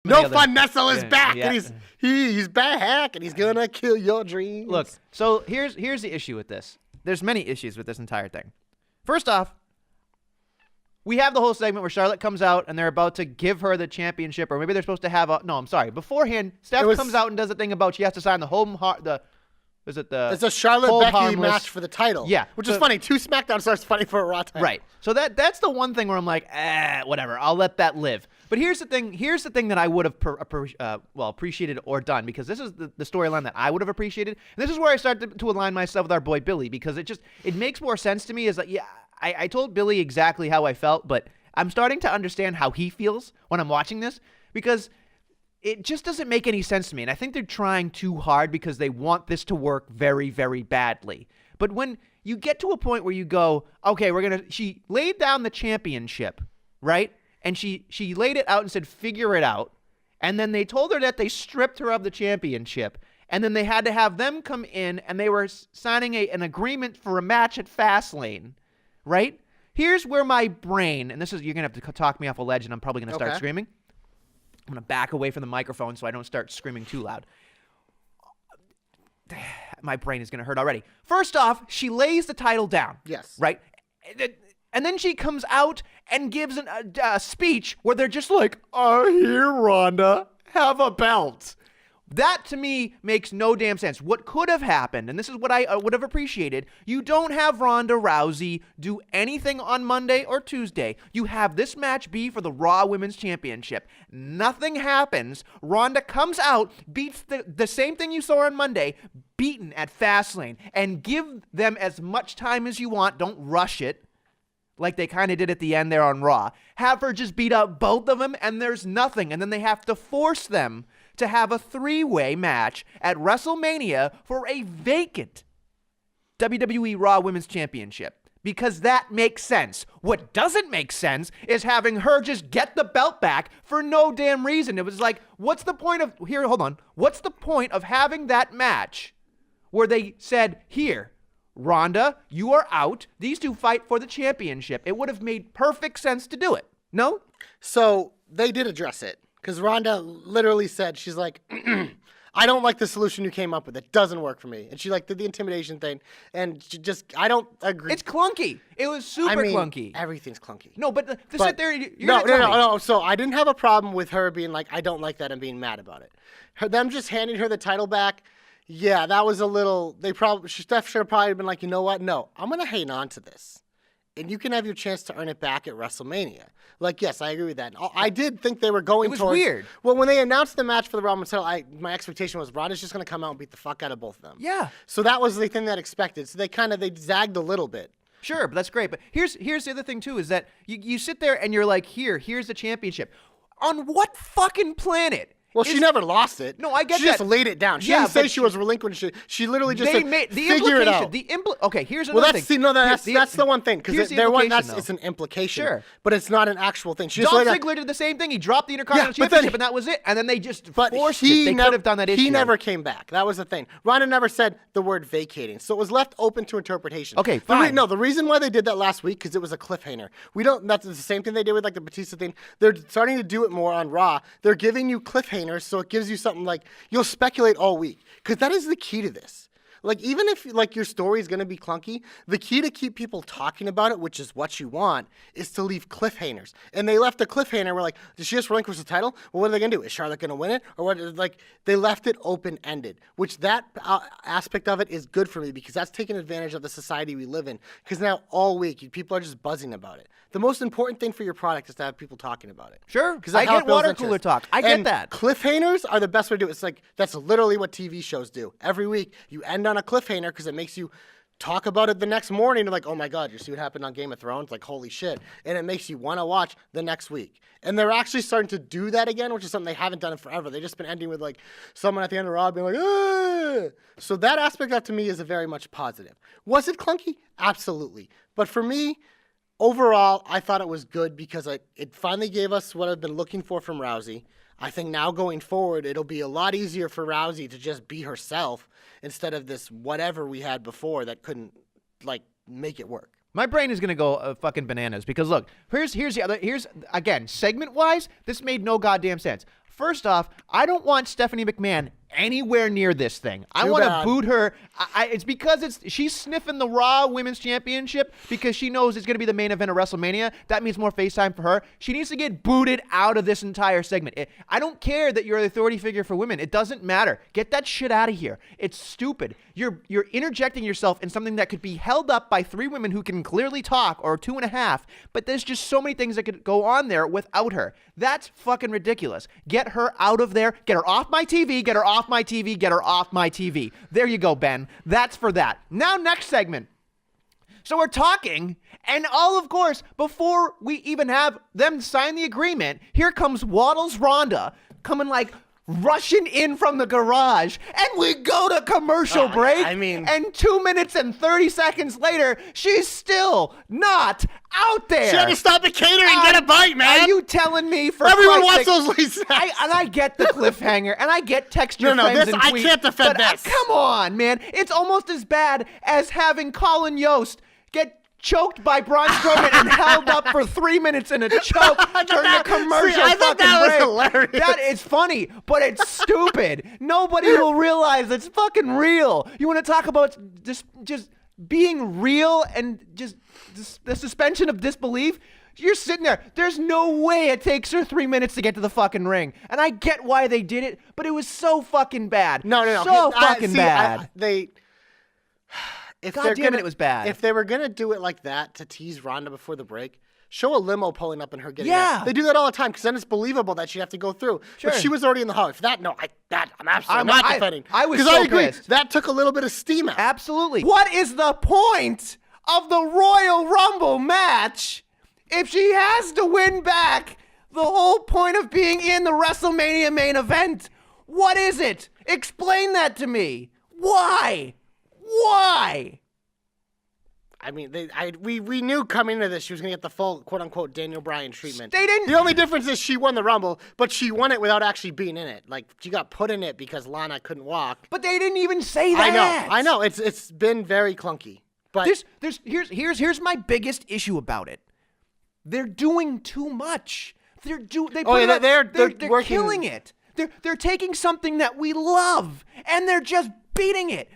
No Fun Nestle is back, yeah. and he's back, and he's gonna kill your dreams. Look, so here's the issue with this. There's many issues with this entire thing. First off, we have the whole segment where Charlotte comes out and they're about to give her the championship, or maybe they're supposed to have a. No, I'm sorry. Beforehand, Steph comes out and does a thing about she has to sign the It's a Charlotte Becky match for the title. Yeah, which is funny. 2 SmackDown stars funny for a Raw title. Right. So that's the one thing where I'm like, whatever. I'll let that live. But here's the thing. Here's the thing that I would have appreciated or done, because this is the storyline that I would have appreciated. And this is where I start to align myself with our boy Billy, because it makes more sense to me. Is like, I told Billy exactly how I felt, but I'm starting to understand how he feels when I'm watching this, because it just doesn't make any sense to me. And I think they're trying too hard because they want this to work very, very badly. But when you get to a point where you go, okay, she laid down the championship, right? And she laid it out and said, figure it out. And then they told her that they stripped her of the championship. And then they had to have them come in, and they were signing an agreement for a match at Fastlane, right? Here's where my brain, and you're going to have to talk me off a ledge, and I'm probably going to start screaming. I'm going to back away from the microphone so I don't start screaming too loud. My brain is going to hurt already. First off, she lays the title down. Yes. Right? And then she comes out and gives a speech where they're just like, here, Ronda, have a belt. That, to me, makes no damn sense. What could have happened, and this is what I would have appreciated, you don't have Ronda Rousey do anything on Monday or Tuesday. You have this match be for the Raw Women's Championship. Nothing happens. Ronda comes out, beats the same thing you saw on Monday, beaten at Fastlane, and give them as much time as you want. Don't rush it, like they kind of did at the end there on Raw. Have her just beat up both of them, and there's nothing. And then they have to force them to have a 3-way match at WrestleMania for a vacant WWE Raw Women's Championship, because that makes sense. What doesn't make sense is having her just get the belt back for no damn reason. It was like, what's the point of what's the point of having that match where they said, here, Ronda, you are out. These two fight for the championship. It would have made perfect sense to do it. No? So they did address it. Because Ronda literally said, she's like, I don't like the solution you came up with. It doesn't work for me. And she did the intimidation thing. And she I don't agree. It's clunky. It was super clunky. Everything's clunky. No, but sit there. No. So I didn't have a problem with her being like, I don't like that, and being mad about it. Them just handing her the title back. Yeah, that was a little, Steph should have probably been like, you know what? No, I'm going to hang on to this. And you can have your chance to earn it back at WrestleMania. Like, yes, I agree with that. I did think they were going towards... It was weird. Well, when they announced the match for the Raw Women's title, my expectation was Ronda's just going to come out and beat the fuck out of both of them. Yeah. So that was the thing that I expected. So they zagged a little bit. Sure, but that's great. But here's the other thing, too, is that you sit there and you're like, here's the championship. On what fucking planet? Well, she never lost it. No, I get that. She just laid it down. She didn't say she was relinquishing. She literally just said, figure it out. Okay, here's another thing. That's the one thing. Because it's an implication. Sure. But it's not an actual thing. Dolph Ziggler did the same thing. He dropped the Intercontinental Championship, and that was it. And then they just forced it. They could have done that issue. He never came back. That was the thing. Ronda never said the word vacating. So it was left open to interpretation. Okay, fine. The reason why they did that last week, because it was a cliffhanger. That's the same thing they did with the Batista thing. They're starting to do it more on Raw. They're giving you cliffhangers, so it gives you something like you'll speculate all week, because that is the key to this. Like, even if your story is going to be clunky, the key to keep people talking about it, which is what you want, is to leave cliffhangers. And they left a cliffhanger. We're like, did she just relinquish the title? Well, what are they going to do? Is Charlotte going to win it? Or what? They left it open-ended, which that aspect of it is good for me, because that's taking advantage of the society we live in. Because now all week, people are just buzzing about it. The most important thing for your product is to have people talking about it. Sure, because I get water cooler talk. I get that. Cliffhangers are the best way to do it. It's like, that's literally what TV shows do. Every week, you end on a cliffhanger because it makes you talk about it the next morning. You're like, oh my God, you see what happened on Game of Thrones? Like, holy shit. And it makes you want to watch the next week. And they're actually starting to do that again, which is something they haven't done in forever. They've just been ending with someone at the end of Raw being like, ah! So that aspect of that to me is a very much positive. Was it clunky? Absolutely. But for me, overall, I thought it was good because it finally gave us what I've been looking for from Rousey. I think now going forward, it'll be a lot easier for Rousey to just be herself instead of this whatever we had before that couldn't, make it work. My brain is gonna go fucking bananas because look, here's the other. Here's again segment wise, this made no goddamn sense. First off, I don't want Stephanie McMahon anywhere near this thing. I want to boot her. It's because she's sniffing the Raw Women's Championship because she knows it's going to be the main event of WrestleMania. That means more face time for her. She needs to get booted out of this entire segment. I don't care that you're the authority figure for women. It doesn't matter. Get that shit out of here. It's stupid. You're interjecting yourself in something that could be held up by 3 women who can clearly talk, or 2.5, but there's just so many things that could go on there without her. That's fucking ridiculous. Get her out of there. Get her off my TV. Get her off my TV. Get her off my TV. There you go, Ben. That's for that. Now, next segment. So we're talking, and all of course, before we even have them sign the agreement, here comes Waddle's Ronda coming like rushing in from the garage, and we go to commercial break. And 2 minutes and 30 seconds later, she's still not out there. She had to stop at catering and get a bite, man. Are you telling me for everyone Christ's wants sake, those Lisa? And I get the cliffhanger, and I get text your friends and tweet. I can't defend but, this. Come on, man. It's almost as bad as having Colin Yost get choked by Braun Strowman and held up for 3 minutes in a choke during a commercial. I thought that was hilarious. That is funny, but it's stupid. Nobody will realize it's fucking real. You want to talk about just being real and just the suspension of disbelief? You're sitting there. There's no way it takes her 3 minutes to get to the fucking ring. And I get why they did it, but it was so fucking bad. No. So fucking bad. God damn it was bad. If they were going to do it like that to tease Ronda before the break, show a limo pulling up and her getting out. They do that all the time because then it's believable that she'd have to go through. Sure. But she was already in the hall. If that, I'm absolutely not defending. I was so pissed. That took a little bit of steam out. Absolutely. What is the point of the Royal Rumble match if she has to win back the whole point of being in the WrestleMania main event? What is it? Explain that to me. Why? I mean, we knew coming into this she was going to get the full quote-unquote Daniel Bryan treatment. They didn't. The only difference is she won the Rumble, but she won it without actually being in it. Like, she got put in it because Lana couldn't walk. But they didn't even say that. I know. It's been very clunky. But here's my biggest issue about it. They're doing too much. They're killing it. They're taking something that we love and they're just beating it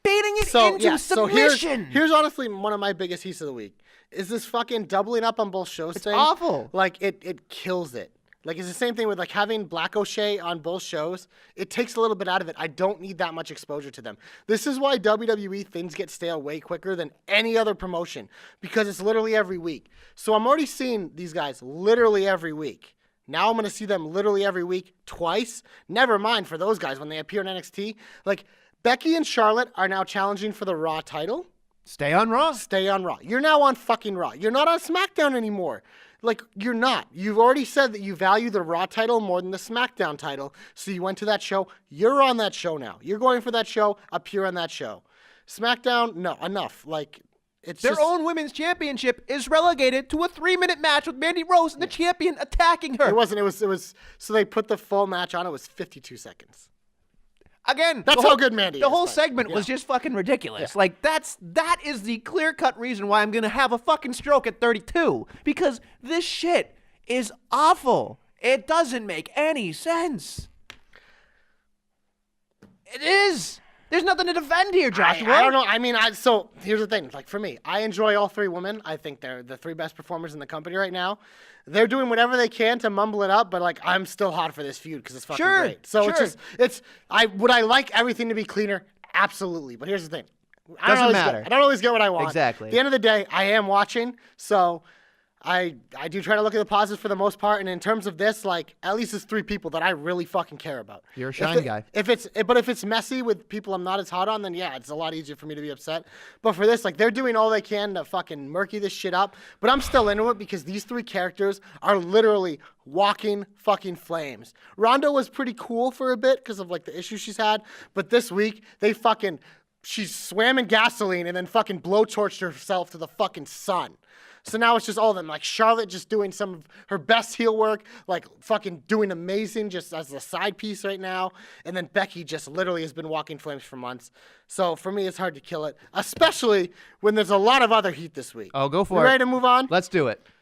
into submission. Here's honestly one of my biggest heats of the week. Is this fucking doubling up on both shows thing. It's awful. Like, it kills it. Like, it's the same thing with, like, having Black O'Shea on both shows. It takes a little bit out of it. I don't need that much exposure to them. This is why WWE things get stale way quicker than any other promotion, because it's literally every week. So I'm already seeing these guys literally every week. Now I'm going to see them literally every week twice. Never mind for those guys when they appear in NXT. Like, Becky and Charlotte are now challenging for the Raw title. Stay on Raw. Stay on Raw. You're now on fucking Raw. You're not on SmackDown anymore. Like, you're not. You've already said that you value the Raw title more than the SmackDown title. So you went to that show. You're on that show now. You're going for that show. Appear on that show. SmackDown, no, enough. Like, it's their own women's championship is relegated to a 3-minute match with Mandy Rose and the champion attacking her. It wasn't. It was. So they put the full match on. It was 52 seconds. Again, that's how good Mandy is. The whole segment was just fucking ridiculous. Yeah. Like, that is the clear-cut reason why I'm going to have a fucking stroke at 32. Because this shit is awful. It doesn't make any sense. It is. There's nothing to defend here, Joshua. I don't know. I mean, so here's the thing. Like, for me, I enjoy all 3 women. I think they're the 3 best performers in the company right now. They're doing whatever they can to mumble it up, but, like, I'm still hot for this feud because it's fucking great. So would I like everything to be cleaner? Absolutely. But here's the thing. Doesn't matter. I don't always get what I want. Exactly. At the end of the day, I am watching, so I do try to look at the positives for the most part, and in terms of this, like, at least it's 3 people that I really fucking care about. You're a shine guy. But if it's messy with people I'm not as hot on, then yeah, it's a lot easier for me to be upset. But for this, like, they're doing all they can to fucking murky this shit up, but I'm still into it because these 3 characters are literally walking fucking flames. Ronda was pretty cool for a bit because of, like, the issues she's had, but this week, she swam in gasoline and then fucking blowtorched herself to the fucking sun. So now it's just all of them. Like Charlotte just doing some of her best heel work, like fucking doing amazing just as a side piece right now. And then Becky just literally has been walking flames for months. So for me, it's hard to kill it, especially when there's a lot of other heat this week. Oh, go for You it. ready to move on? Let's do it.